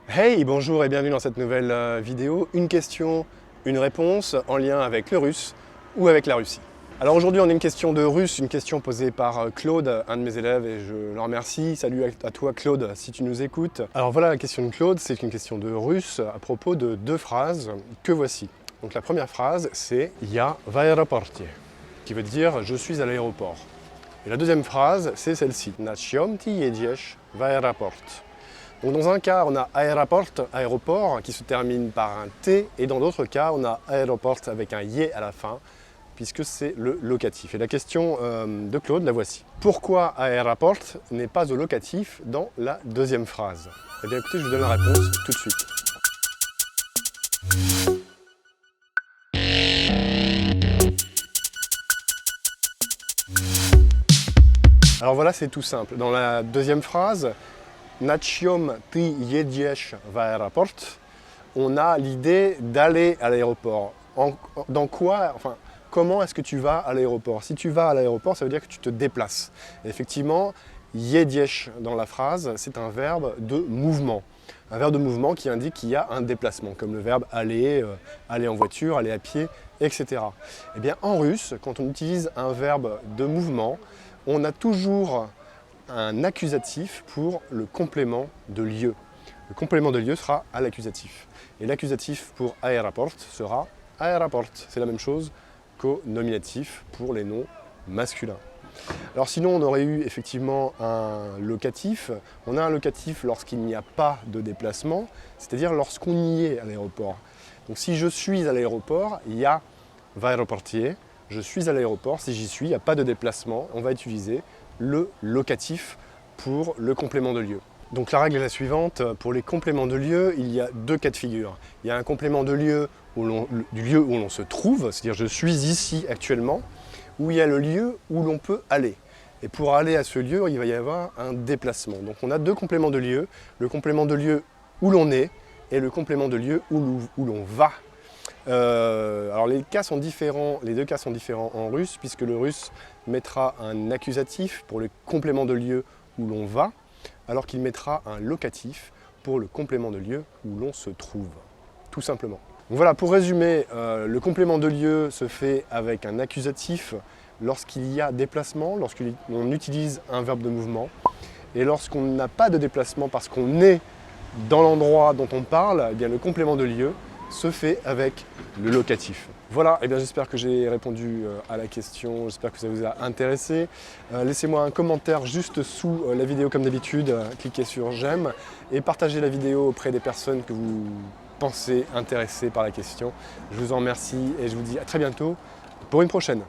Hey, bonjour et bienvenue dans cette nouvelle vidéo. Une question, une réponse en lien avec le russe ou avec la Russie. Alors aujourd'hui on a une question de russe, une question posée par Claude, un de mes élèves, et je le remercie. Salut à toi Claude si tu nous écoutes. Alors voilà, la question de Claude, c'est une question de russe à propos de deux phrases que voici. Donc la première phrase c'est « Я в аэропорте » qui veut dire « je suis à l'aéroport ». Et la deuxième phrase c'est celle-ci « На чем ты едешь в аэропорт ». Donc dans un cas, on a aéroport, aéroport, qui se termine par un T, et dans d'autres cas, on a aéroport avec un Y à la fin, puisque c'est le locatif. Et la question de Claude, la voici. Pourquoi aéroport n'est pas au locatif dans la deuxième phrase? Eh bien écoutez, je vous donne la réponse tout de suite. Alors voilà, c'est tout simple. Dans la deuxième phrase, На чем ты едешь в аэропорт, on a l'idée d'aller à l'aéroport. Dans quoi, enfin, comment est-ce que tu vas à l'aéroport? Si tu vas à l'aéroport, ça veut dire que tu te déplaces. Et effectivement, jedешь dans la phrase, c'est un verbe de mouvement. Un verbe de mouvement qui indique qu'il y a un déplacement, comme le verbe aller, aller en voiture, aller à pied, etc. Eh bien, en russe, quand on utilise un verbe de mouvement, on a toujours un accusatif pour le complément de lieu. Le complément de lieu sera à l'accusatif. Et l'accusatif pour aéroport sera aéroport. C'est la même chose qu'au nominatif pour les noms masculins. Alors sinon, on aurait eu effectivement un locatif. On a un locatif lorsqu'il n'y a pas de déplacement, c'est-à-dire lorsqu'on y est à l'aéroport. Donc si je suis à l'aéroport, il y a в аэропорте. Je suis à l'aéroport, si j'y suis, il n'y a pas de déplacement, on va utiliser le locatif pour le complément de lieu. Donc la règle est la suivante, pour les compléments de lieu, il y a deux cas de figure. Il y a un complément de lieu du lieu où l'on se trouve, c'est-à-dire je suis ici actuellement, où il y a le lieu où l'on peut aller. Et pour aller à ce lieu, il va y avoir un déplacement. Donc on a deux compléments de lieu, le complément de lieu où l'on est et le complément de lieu où l'on va. Alors les cas sont différents, les deux cas sont différents en russe, puisque le russe mettra un accusatif pour le complément de lieu où l'on va, alors qu'il mettra un locatif pour le complément de lieu où l'on se trouve, tout simplement. Donc voilà, pour résumer, le complément de lieu se fait avec un accusatif lorsqu'il y a déplacement, lorsqu'on utilise un verbe de mouvement, et lorsqu'on n'a pas de déplacement parce qu'on est dans l'endroit dont on parle, eh bien le complément de lieu se fait avec le locatif. Voilà, et bien j'espère que j'ai répondu à la question, j'espère que ça vous a intéressé. Laissez-moi un commentaire juste sous la vidéo comme d'habitude, cliquez sur j'aime et partagez la vidéo auprès des personnes que vous pensez intéressées par la question. Je vous en remercie et je vous dis à très bientôt pour une prochaine.